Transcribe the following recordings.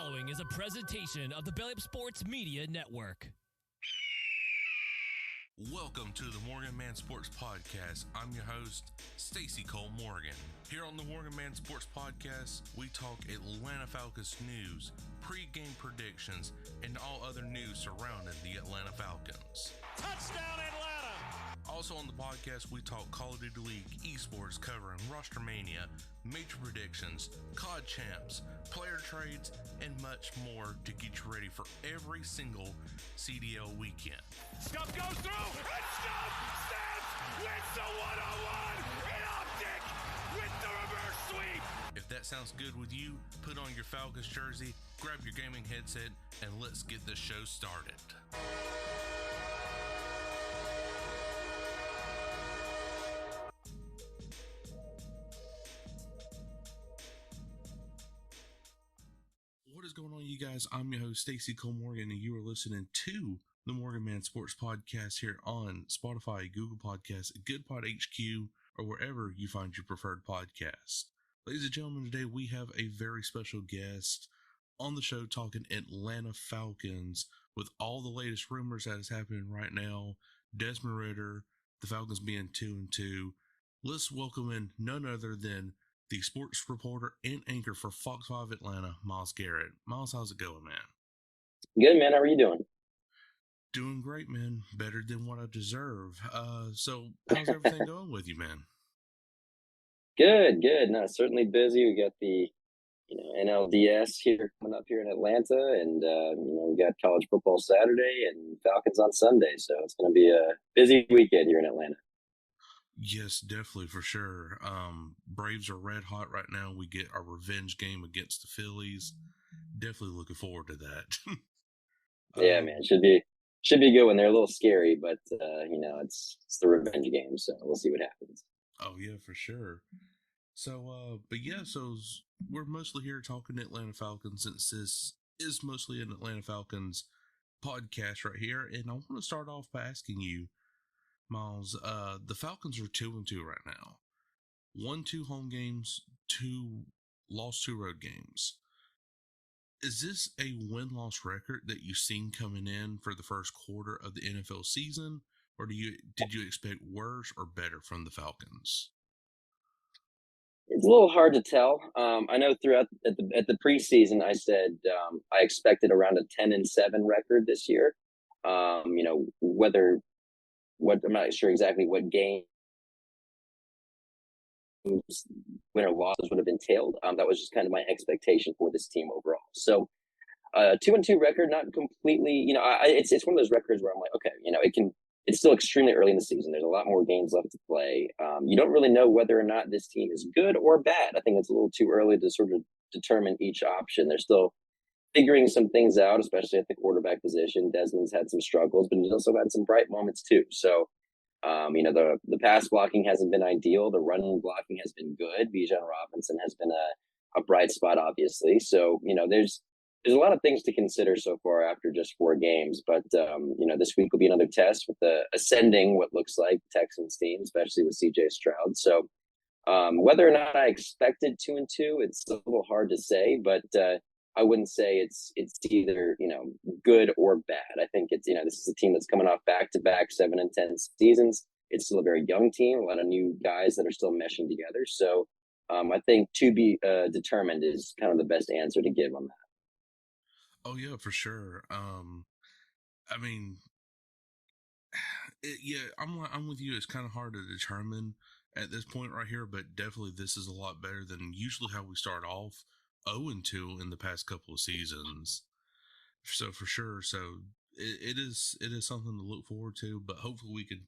following is a presentation of the Belly Up Sports Media Network. Welcome to the Morgan Man Sports Podcast. I'm your host, Stacey Cole Morgan. Here on the Morgan Man Sports Podcast, we talk Atlanta Falcons news, pre-game predictions, and all other news surrounding the Atlanta Falcons. Touchdown, Atlanta! Also on the podcast, we talk Call of Duty League, esports, covering Roster Mania, major predictions, COD champs, player trades, and much more to get you ready for every single CDL weekend. Stuff goes through, and Stuff snaps, wins the one-on-one, and Optic with the reverse sweep. If that sounds good with you, put on your Falcons jersey, grab your gaming headset, and let's get this show started. What is going on, you guys? I'm your host, Stacey Cole Morgan, and you are listening to the Morgan Man Sports Podcast here on Spotify, Google Podcasts, Good Pod HQ, or wherever you find your preferred podcast. Ladies and gentlemen, today we have a very special guest on the show talking Atlanta Falcons with all the latest rumors that is happening right now. Desmond Ridder, the Falcons being 2-2. Let's welcome in none other than the sports reporter and anchor for Fox 5 Atlanta, Myles Garrett. Myles, how's it going, man? Good, man. How are you doing? Doing great, man. Better than what I deserve. So how's everything going with you, man? Good. No, certainly busy. We got the, NLDS here coming up here in Atlanta, and we got college football Saturday and Falcons on Sunday. So it's going to be a busy weekend here in Atlanta. Yes, definitely, for sure. Braves are red hot right now. We get our revenge game against the Phillies. Definitely looking forward to that. Yeah, man, should be good when they're a little scary, but it's the revenge game, so we'll see what happens. Oh yeah, for sure. So, so we're mostly here talking Atlanta Falcons, since this is mostly an Atlanta Falcons podcast right here, and I want to start off by asking you, Myles, the Falcons are 2-2 right now. 1-2 home games, 2 road games. Is this a win-loss record that you've seen coming in for the first quarter of the NFL season, or did you expect worse or better from the Falcons? It's a little hard to tell. I know throughout at the preseason, I said I expected around a 10-7 record this year. I'm not sure exactly what game win or losses would have entailed. That was just kind of my expectation for this team overall. So, 2-2 record, not completely. It's one of those records where I'm like, okay, it's still extremely early in the season. There's a lot more games left to play. You don't really know whether or not this team is good or bad. I think it's a little too early to sort of determine each option. They're still figuring some things out, especially at the quarterback position. Desmond's had some struggles, but he's also had some bright moments too. So, the pass blocking hasn't been ideal. The run blocking has been good. Bijan Robinson has been a bright spot, obviously. So, there's a lot of things to consider so far after just 4 games. But, this week will be another test with the ascending, what looks like, Texans team, especially with CJ Stroud. So, whether or not I expected 2-2, it's a little hard to say, but I wouldn't say it's either, good or bad. I think it's, this is a team that's coming off back-to-back 7-10 seasons. It's still a very young team, a lot of new guys that are still meshing together. So I think to be determined is kind of the best answer to give on that. Oh yeah, for sure. I'm with you. It's kind of hard to determine at this point right here, but definitely this is a lot better than usually how we start off 0-2 in the past couple of seasons. So for sure, it is something to look forward to, but hopefully we can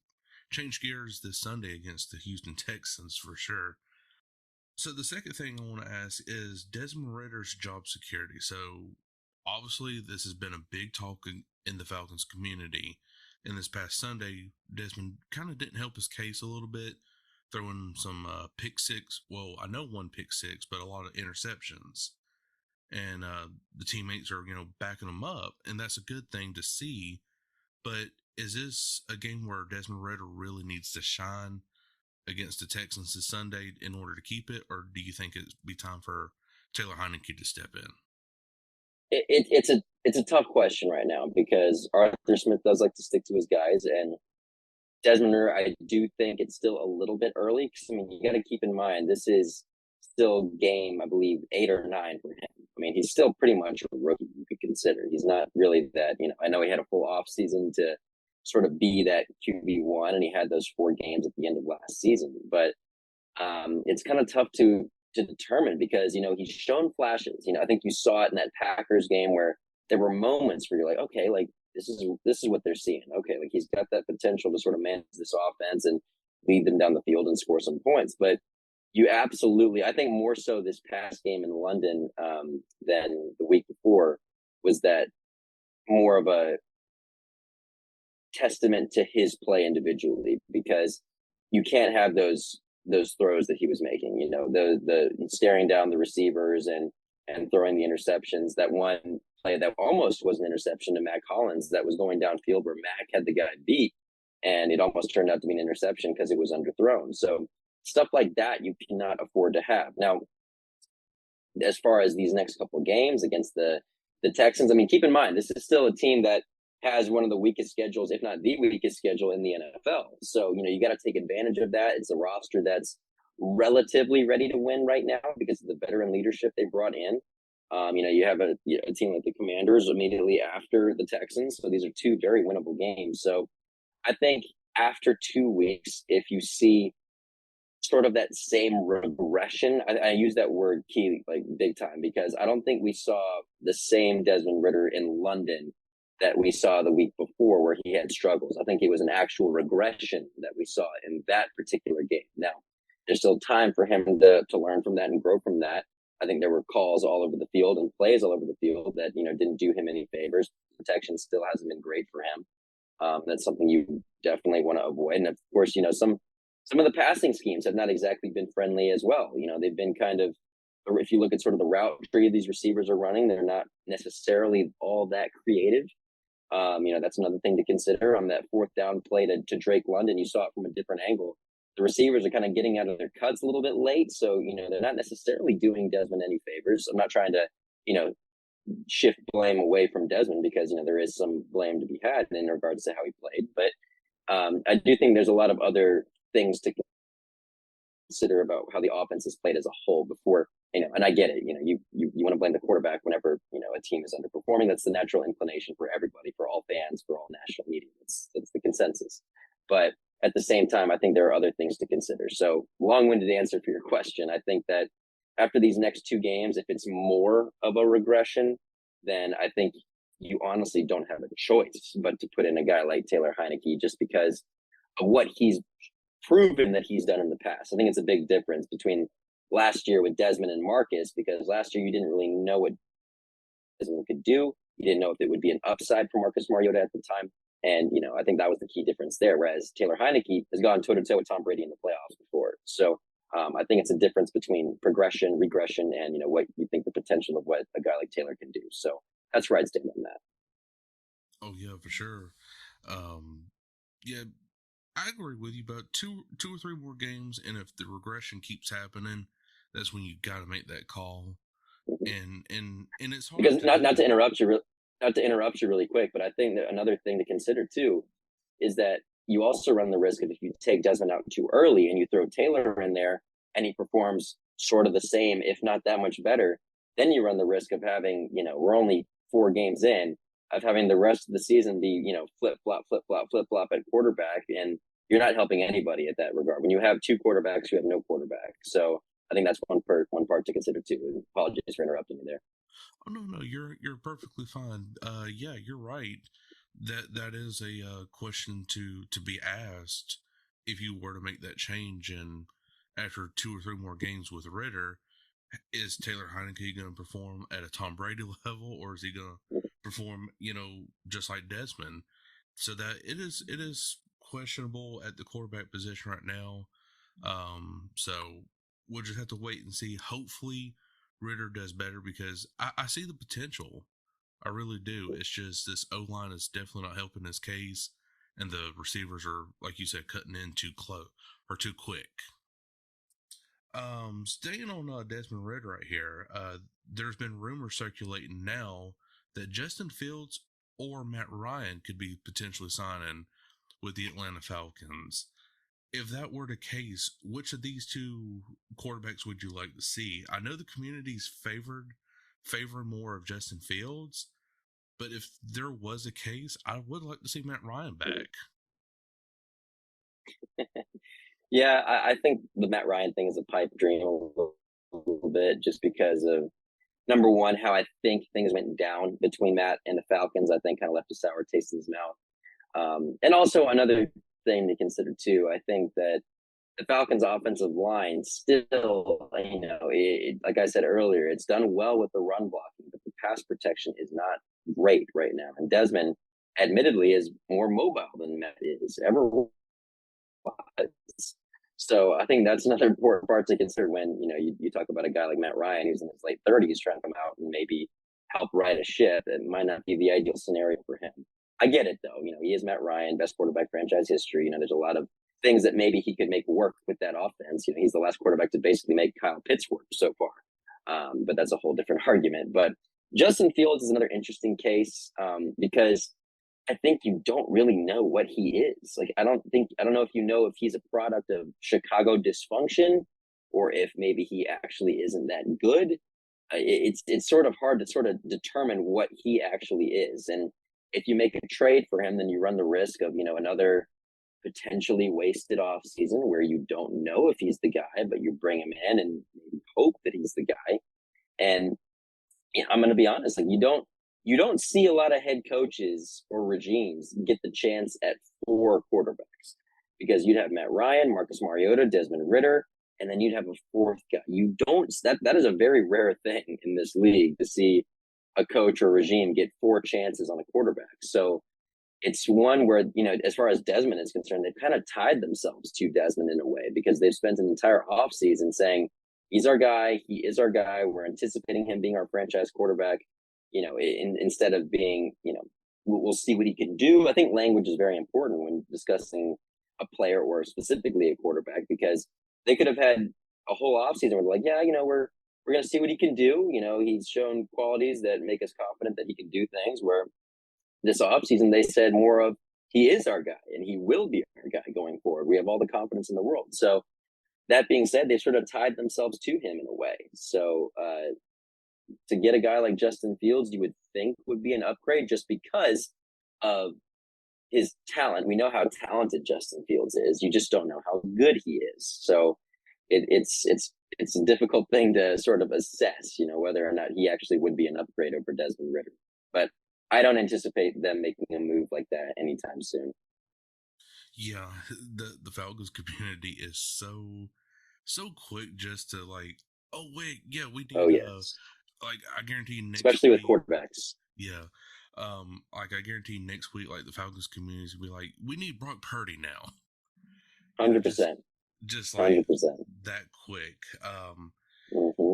change gears this Sunday against the Houston Texans for sure. So the second thing I want to ask is Desmond Ridder's job security. So obviously this has been a big talk in the Falcons community. And this past Sunday, Desmond kind of didn't help his case a little bit, throwing some pick six. Well, I know 1 pick six, but a lot of interceptions. And the teammates are, backing him up. And that's a good thing to see. But is this a game where Desmond Ridder really needs to shine against the Texans this Sunday in order to keep it? Or do you think it'd be time for Taylor Heineke to step in? It's a tough question right now because Arthur Smith does like to stick to his guys, and Desmond Ridder, I do think it's still a little bit early because I mean you got to keep in mind this is still game I believe 8 or 9 for him. I mean he's still pretty much a rookie you could consider. He's not really that I know he had a full off season to sort of be that QB1, and he had those 4 games at the end of last season, but it's kind of tough to determine because he's shown flashes. I think you saw it in that Packers game where there were moments where you're like, okay, like this is what they're seeing. Okay, like he's got that potential to sort of manage this offense and lead them down the field and score some points. But you absolutely, I think more so this past game in London than the week before was that more of a testament to his play individually because you can't have those throws that he was making, the staring down the receivers and throwing the interceptions. That one play that almost was an interception to Mac Hollins that was going downfield where Mac had the guy beat, and it almost turned out to be an interception because it was underthrown. So stuff like that you cannot afford to have. Now, as far as these next couple of games against the Texans, I mean, keep in mind, this is still a team that has one of the weakest schedules, if not the weakest schedule in the NFL. So, you got to take advantage of that. It's a roster that's relatively ready to win right now because of the veteran leadership they brought in. You have a team like the Commanders immediately after the Texans. So these are 2 very winnable games. So I think after 2 weeks, if you see sort of that same regression, I use that word key like big time because I don't think we saw the same Desmond Ridder in London that we saw the week before where he had struggles. I think it was an actual regression that we saw in that particular game. Now, there's still time for him to learn from that and grow from that. I think there were calls all over the field and plays all over the field that, didn't do him any favors. Protection still hasn't been great for him. That's something you definitely want to avoid. And of course, some of the passing schemes have not exactly been friendly as well. They've been kind of, if you look at sort of the route tree these receivers are running, they're not necessarily all that creative. That's another thing to consider on that 4th down play to Drake London. You saw it from a different angle. The receivers are kind of getting out of their cuts a little bit late. So, they're not necessarily doing Desmond any favors. I'm not trying to, shift blame away from Desmond because, there is some blame to be had in regards to how he played. But I do think there's a lot of other things to consider about how the offense is played as a whole before, and I get it, you want to blame the quarterback whenever, a team is underperforming. That's the natural inclination for everybody, for all fans, for all national media. That's the consensus. But at the same time, I think there are other things to consider. So long-winded answer for your question. I think that after these next 2 games, if it's more of a regression, then I think you honestly don't have a choice but to put in a guy like Taylor Heineke just because of what he's proven that he's done in the past. I think it's a big difference between last year with Desmond and Marcus because last year you didn't really know what Desmond could do. You didn't know if it would be an upside for Marcus Mariota at the time. And, I think that was the key difference there. Whereas Taylor Heineke has gone toe-to-toe with Tom Brady in the playoffs before. So I think it's a difference between progression, regression, and, what you think the potential of what a guy like Taylor can do. So that's where I'd stand on that. Oh, yeah, for sure. Yeah, I agree with you about two or three more games. And if the regression keeps happening, that's when you got to make that call. And it's hard because not to interrupt you really quick, but I think that another thing to consider too is that you also run the risk of if you take Desmond out too early and you throw Taylor in there and he performs sort of the same, if not that much better, then you run the risk of having, we're only 4 games in, of having the rest of the season be, flip flop at quarterback, and you're not helping anybody at that regard. When you have 2 quarterbacks, you have no quarterback. So I think that's one part to consider too. Apologies for interrupting you there. Oh no, you're perfectly fine. Yeah, you're right. That is a question to be asked if you were to make that change. And after 2 or 3 more games with Ridder, is Taylor Heineke going to perform at a Tom Brady level, or is he going to perform, just like Desmond? So that it is questionable at the quarterback position right now. So we'll just have to wait and see. Hopefully Ridder does better because I see the potential. I really do. It's just this O-line is definitely not helping his case, and the receivers are, like you said, cutting in too close or too quick. Staying on Desmond Ridder right here, there's been rumors circulating now that Justin Fields or Matt Ryan could be potentially signing with the Atlanta Falcons. If that were the case, which of these two quarterbacks would you like to see? I know the community's favor more of Justin Fields, but if there was a case, I would like to see Matt Ryan back. Yeah, I think the Matt Ryan thing is a pipe dream a little bit, just because of, number one, how I think things went down between Matt and the Falcons. I think kind of left a sour taste in his mouth. And also another thing to consider too, I think that the Falcons' offensive line still, like I said earlier, it's done well with the run blocking, but the pass protection is not great right now. And Desmond, admittedly, is more mobile than Matt is ever was. So I think that's another important part to consider when, you talk about a guy like Matt Ryan, who's in his late 30s, trying to come out and maybe help right a ship. It might not be the ideal scenario for him. I get it, though. He is Matt Ryan, best quarterback franchise history. There's a lot of things that maybe he could make work with that offense. He's the last quarterback to basically make Kyle Pitts work so far. But that's a whole different argument. But Justin Fields is another interesting case because I think you don't really know what he is. I don't know if if he's a product of Chicago dysfunction or if maybe he actually isn't that good. It's sort of hard to sort of determine what he actually is. And if you make a trade for him, then you run the risk of, another potentially wasted off season where you don't know if he's the guy, but you bring him in and maybe hope that he's the guy. And I'm going to be honest, you don't see a lot of head coaches or regimes get the chance at 4 quarterbacks, because you'd have Matt Ryan, Marcus Mariota, Desmond Ridder, and then you'd have a 4th guy. That is a very rare thing in this league to see a coach or regime get 4 chances on a quarterback. So it's one where, as far as Desmond is concerned, they've kind of tied themselves to Desmond in a way, because they've spent an entire offseason saying, he's our guy, he is our guy, we're anticipating him being our franchise quarterback, instead of being, we'll see what he can do. I think language is very important when discussing a player or specifically a quarterback, because they could have had a whole offseason where they're like, yeah, we're going to see what he can do. He's shown qualities that make us confident that he can do things, where this offseason they said more of, he is our guy and he will be our guy going forward. We have all the confidence in the world. So that being said, they sort of tied themselves to him in a way. So to get a guy like Justin Fields, you would think would be an upgrade just because of his talent. We know how talented Justin Fields is. You just don't know how good he is. So it's a difficult thing to sort of assess, whether or not he actually would be an upgrade over Desmond Ridder. But I don't anticipate them making a move like that anytime soon. Yeah, the Falcons community is so quick just to oh wait, yeah, we need. Oh yes. I guarantee next especially week, with quarterbacks. Yeah, I guarantee next week, the Falcons community will be like, we need Brock Purdy now. 100%. Just 100%. That quick.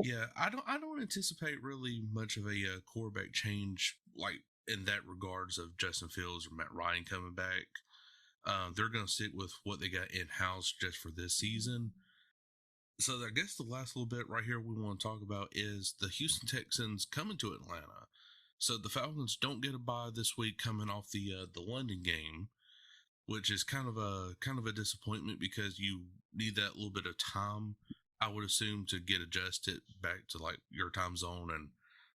Yeah, I don't anticipate really much of a quarterback change in that regards of Justin Fields or Matt Ryan coming back. They're going to stick with what they got in-house just for this season. So I guess the last little bit right here we want to talk about is the Houston Texans coming to Atlanta. So the Falcons don't get a bye this week coming off the London game, which is kind of a disappointment because you need that little bit of time, I would assume, to get adjusted back to your time zone and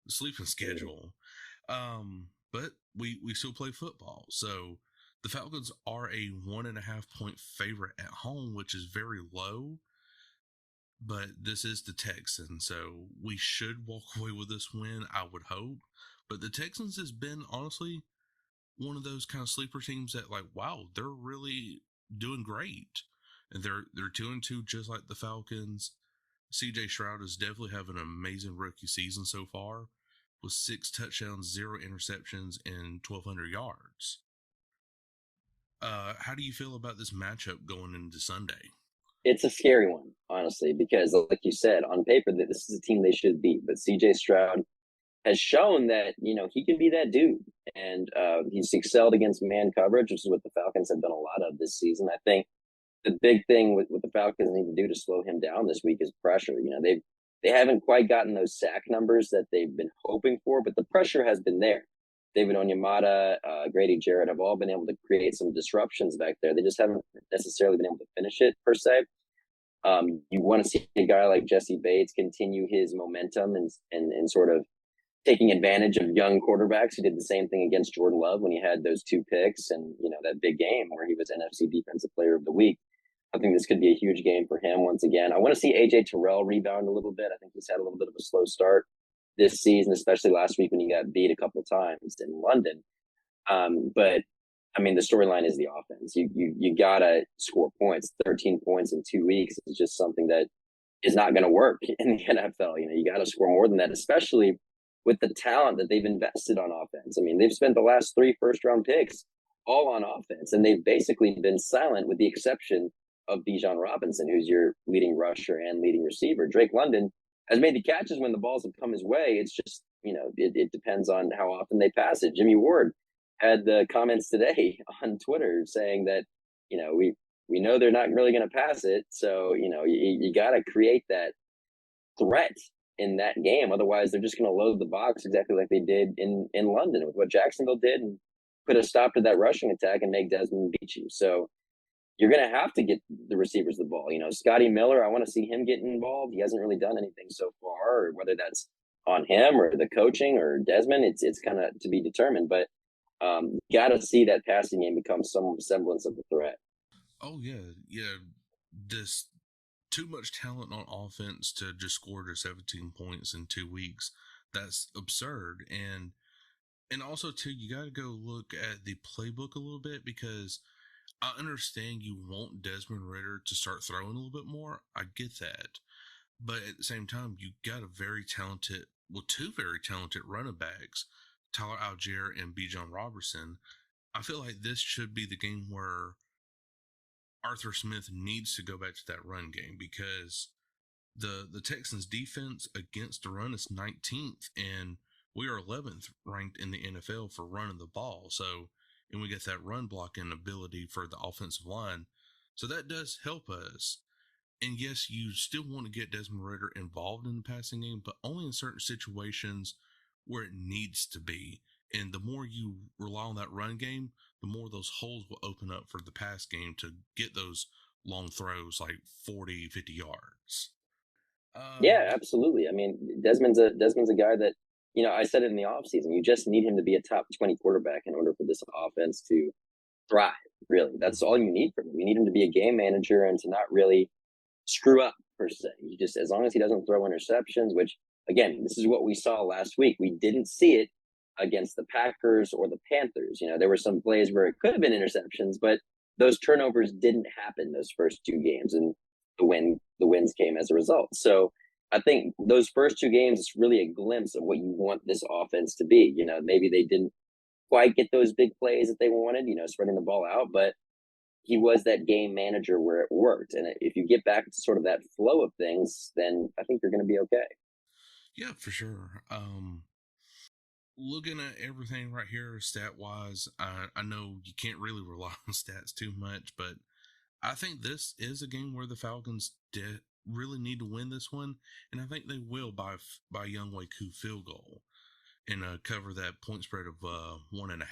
the sleeping schedule. But we still play football. So the Falcons are a 1.5 point favorite at home, which is very low. But this is the Texans, so we should walk away with this win, I would hope. But the Texans has been, honestly, one of those kind of sleeper teams that, wow, they're really doing great. And they're 2-2, just like the Falcons. CJ Stroud is definitely having an amazing rookie season so far, with 6 touchdowns, 0 interceptions, and 1,200 yards. How do you feel about this matchup going into Sunday? It's a scary one, honestly, because like you said, on paper, that this is a team they should beat. But CJ Stroud has shown that, he can be that dude. And he's excelled against man coverage, which is what the Falcons have done a lot of this season. I think the big thing with the Falcons need to do to slow him down this week is pressure. They haven't quite gotten those sack numbers that they've been hoping for, but the pressure has been there. David Onyemata, Grady Jarrett have all been able to create some disruptions back there. They just haven't necessarily been able to finish it per se. You want to see a guy like Jesse Bates continue his momentum and sort of taking advantage of young quarterbacks who did the same thing against Jordan Love when he had those 2 picks and, that big game where he was NFC Defensive Player of the Week. I think this could be a huge game for him once again. I want to see AJ Terrell rebound a little bit. I think he's had a little bit of a slow start this season, especially last week when he got beat a couple of times in London. But I mean, the storyline is the offense. You gotta score points. 13 points in 2 weeks is just something that is not going to work in the NFL. You got to score more than that, especially with the talent that they've invested on offense. I mean, they've spent the last 3 first-round picks all on offense, and they've basically been silent with the exception of Bijan Robinson, who's your leading rusher and leading receiver. Drake London has made the catches when the balls have come his way. It's just, it depends on how often they pass it. Jimmy Ward had the comments today on Twitter saying that, we know they're not really going to pass it. So, you got to create that threat in that game. Otherwise, they're just going to load the box exactly like they did in London with what Jacksonville did and put a stop to that rushing attack and make Desmond beat you. So you're going to have to get the receivers the ball. Scotty Miller, I want to see him get involved. He hasn't really done anything so far, or whether that's on him or the coaching or Desmond, it's kind of to be determined. But got to see that passing game become some semblance of a threat. Oh, yeah. This too much talent on offense to just score to 17 points in 2 weeks. That's absurd. And also, too, you got to go look at the playbook a little bit, because I understand you want Desmond Ridder to start throwing a little bit more. I get that. But at the same time, you got two very talented running backs, Tyler Algier and Bijan Robertson. I feel like this should be the game where Arthur Smith needs to go back to that run game, because the Texans defense against the run is 19th, and we are 11th ranked in the NFL for running the ball. So, and we get that run blocking ability for the offensive line. So that does help us. And yes, you still want to get Desmond Ridder involved in the passing game, but only in certain situations where it needs to be. And the more you rely on that run game, the more those holes will open up for the pass game to get those long throws like 40, 50 yards. Yeah, absolutely. I mean, Desmond's a guy that, I said it in the offseason, you just need him to be a top 20 quarterback in order for this offense to thrive, really. That's all you need from him. You need him to be a game manager and to not really screw up, per se. You just, as long as he doesn't throw interceptions, which, again, this is what we saw last week. We didn't see it against the Packers or the Panthers. There were some plays where it could have been interceptions, but those turnovers didn't happen those first 2 games, and the wins came as a result. So I think those first 2 games is really a glimpse of what you want this offense to be. Maybe they didn't quite get those big plays that they wanted, spreading the ball out, but he was that game manager where it worked. And if you get back to sort of that flow of things, then I think you're going to be okay. Yeah, for sure. Looking at everything right here, stat-wise, I know you can't really rely on stats too much, but I think this is a game where the Falcons really need to win this one, and I think they will by Younghoe Koo field goal and cover that point spread of 1.5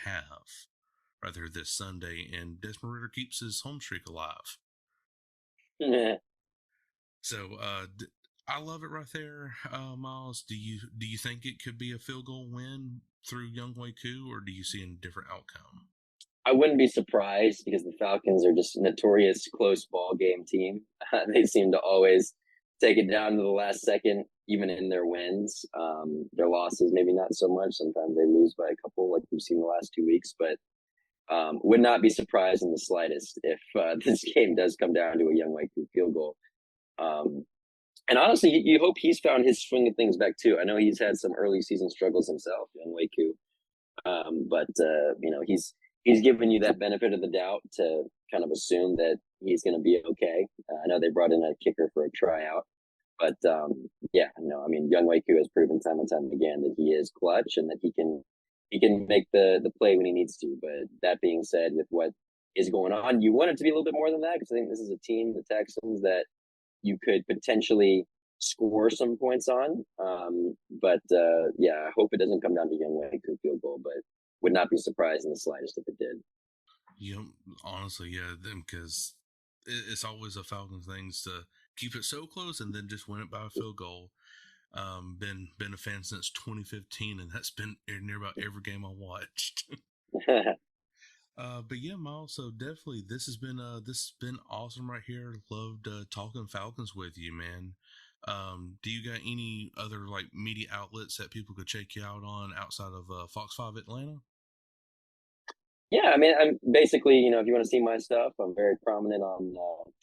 right there this Sunday, and Desmond Ridder keeps his home streak alive. Yeah. So I love it right there, Miles. Do you think it could be a field goal win through Younghoe Koo, or do you see a different outcome? I wouldn't be surprised, because the Falcons are just a notorious close ball game team. They seem to always take it down to the last second, even in their wins. Their losses, maybe not so much. Sometimes they lose by a couple, like we've seen the last 2 weeks. But would not be surprised in the slightest if this game does come down to a Younghoe Koo field goal. And honestly, you hope he's found his swing of things back too. I know he's had some early season struggles himself, Younghoe Koo. But he's given you that benefit of the doubt to kind of assume that he's going to be okay. I know they brought in a kicker for a tryout, but Younghoe Koo has proven time and time again that he is clutch and that he can make the play when he needs to. But that being said, with what is going on, you want it to be a little bit more than that, because I think this is a team, the Texans, that you could potentially score some points on. I hope it doesn't come down to Younghoe Koo field goal, but would not be surprised in the slightest if it did. Honestly, yeah, them because it's always a Falcons thing to keep it so close and then just win it by a field goal. Been a fan since 2015, and that's been near about every game I watched. But yeah, Miles. So definitely, this has been awesome right here. Loved talking Falcons with you, man. Do you got any other like media outlets that people could check you out on outside of Fox 5 Atlanta? Yeah, I mean, I'm basically, if you want to see my stuff, I'm very prominent on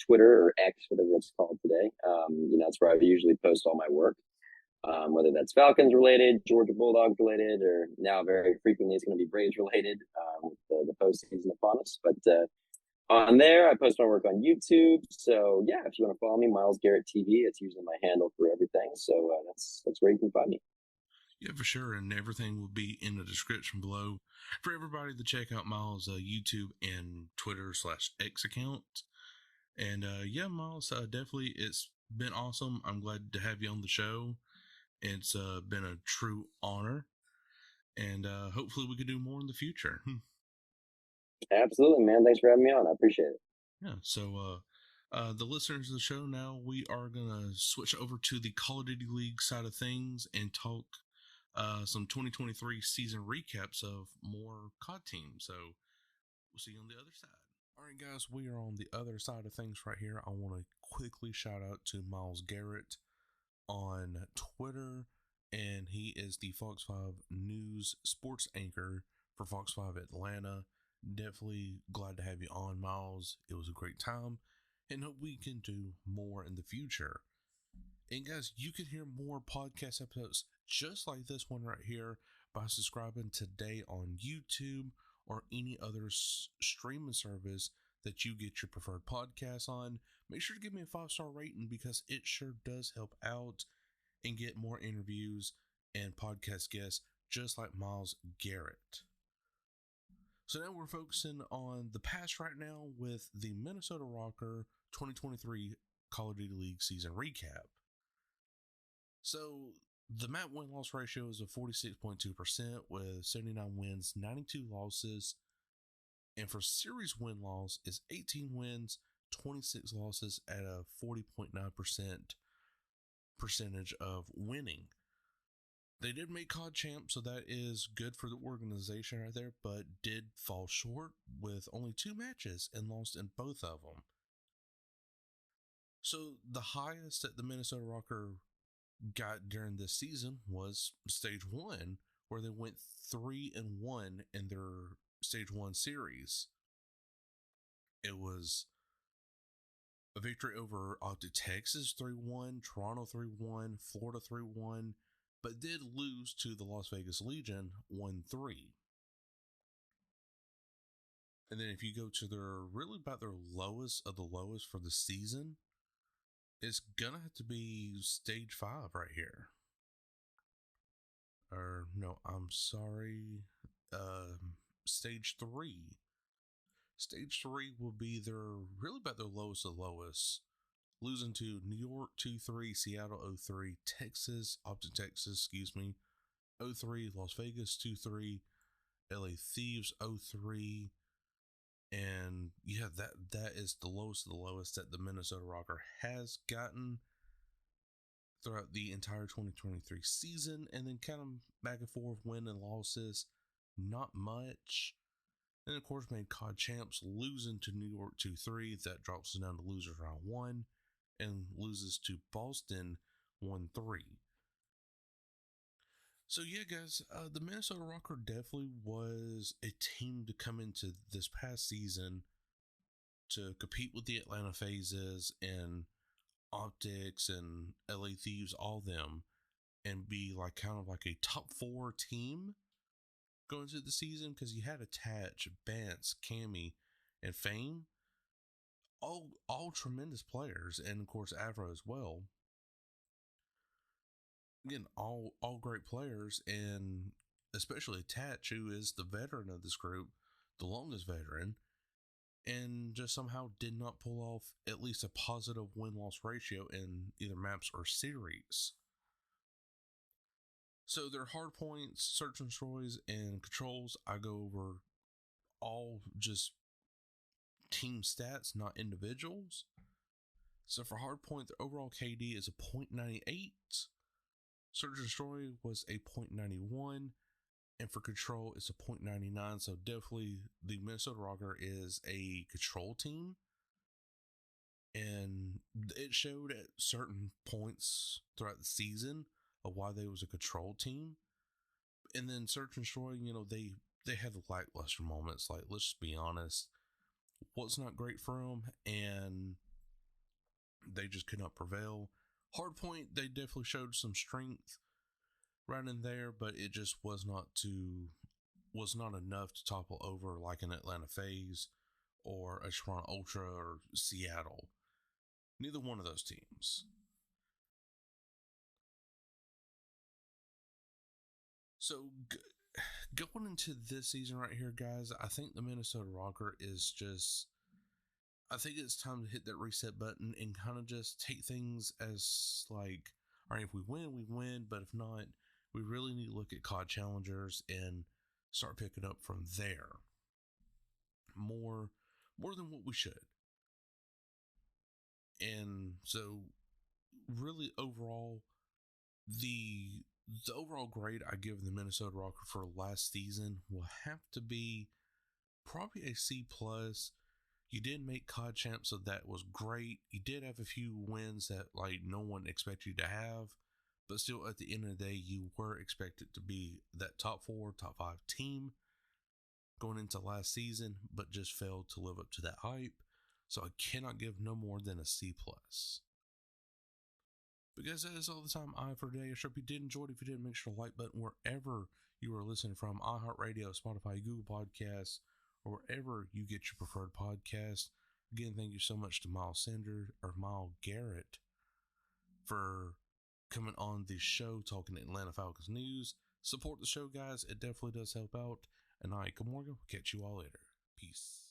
Twitter or X, whatever it's called today. That's where I usually post all my work, whether that's Falcons related, Georgia Bulldogs related, or now very frequently it's going to be Braves related with the postseason upon us. But on there, I post my work on YouTube. So yeah, if you want to follow me, Miles Garrett TV, it's usually my handle for everything. So that's where you can find me. Yeah, for sure. And everything will be in the description below for everybody to check out Miles' YouTube and Twitter/X account. And yeah, Miles, definitely it's been awesome. I'm glad to have you on the show. It's been a true honor. And hopefully we could do more in the future. Absolutely, man. Thanks for having me on. I appreciate it. Yeah. So the listeners of the show now, we are going to switch over to the Call of Duty League side of things and talk some 2023 season recaps of more COD teams. So we'll see you on the other side. All right, guys, we are on the other side of things right here. I want to quickly shout out to Miles Garrett on Twitter, and he is the Fox 5 News sports anchor for Fox 5 Atlanta. Definitely glad to have you on, Miles. It was a great time, and hope we can do more in the future. And guys, you can hear more podcast episodes just like this one right here by subscribing today on YouTube or any other streaming service that you get your preferred podcast on. Make sure to give me a 5-star rating because it sure does help out and get more interviews and podcast guests just like Miles Garrett. So now we're focusing on the past right now with the Minnesota Rokkr 2023 Call of Duty League season recap. So the map win-loss ratio is a 46.2% with 79 wins, 92 losses. And for series win-loss is 18 wins, 26 losses at a 40.9% percentage of winning. They did make COD champ, so that is good for the organization right there, but did fall short with only 2 matches and lost in both of them. So the highest that the Minnesota Rokkr got during this season was stage 1, where they went 3-1 in their stage 1 series. It was a victory over Texas 3-1, Toronto 3-1, Florida 3-1, but did lose to the Las Vegas Legion 1-3. And then if you go to their lowest of the lowest for the season, it's gonna have to be stage 5 right here. Or no, I'm sorry, stage 3. Stage 3 will be their lowest of lowest, losing to New York 2-3, Seattle 0-3, Austin, Texas, 0-3, Las Vegas 2-3, LA Thieves 0-3, and yeah, that is the lowest of the lowest that the Minnesota Rokkr has gotten throughout the entire 2023 season, and then kind of back and forth win and losses, not much. And of course made COD champs, losing to New York 2-3, that drops us down to losers round 1, and loses to Boston 1-3. So yeah, guys, the Minnesota Rokkr definitely was a team to come into this past season to compete with the Atlanta Phases and Optics and LA Thieves, all them, and be like kind of like a top 4 team going into the season, because you had Attach, Bance, Cammy, and Fame, all tremendous players, and of course Avro as well. Again, all great players, and especially Attach, who is the veteran of this group, the longest veteran, and just somehow did not pull off at least a positive win-loss ratio in either maps or series. So their hard points, search and destroys, and controls, I go over all just team stats, not individuals. So for hard point, the overall KD is a .98. Search and destroy was a .91. And for control, it's a .99. So definitely the Minnesota Rokkr is a control team. And it showed at certain points throughout the season of why they was a control team. And then search and destroy, they had lackluster moments. Like, let's just be honest, what's not great for them, and they just could not prevail. Hardpoint, they definitely showed some strength right in there, but it just was not enough to topple over like an Atlanta FaZe or a Toronto Ultra or Seattle. Neither one of those teams. So going into this season right here, guys, I think the Minnesota Rokkr is just, I think it's time to hit that reset button and kind of just take things as like, all right, if we win, we win, but if not, we really need to look at COD challengers and start picking up from there. More than what we should. And so really overall, the overall grade I give the Minnesota Rokkr for last season will have to be probably a C+. You did make COD champs, so that was great. You did have a few wins that like no one expected you to have, but still at the end of the day, you were expected to be that top 4, top 5 team going into last season, but just failed to live up to that hype. So I cannot give no more than a C+. Because that is all the time I have for today. I hope you did enjoy it. If you did, make sure to like button wherever you are listening from, iHeartRadio, Spotify, Google Podcasts, or wherever you get your preferred podcast. Again, thank you so much to Miles Garrett for coming on the show talking Atlanta Falcons news. Support the show, guys. It definitely does help out. And all right, good morning. We'll catch you all later. Peace.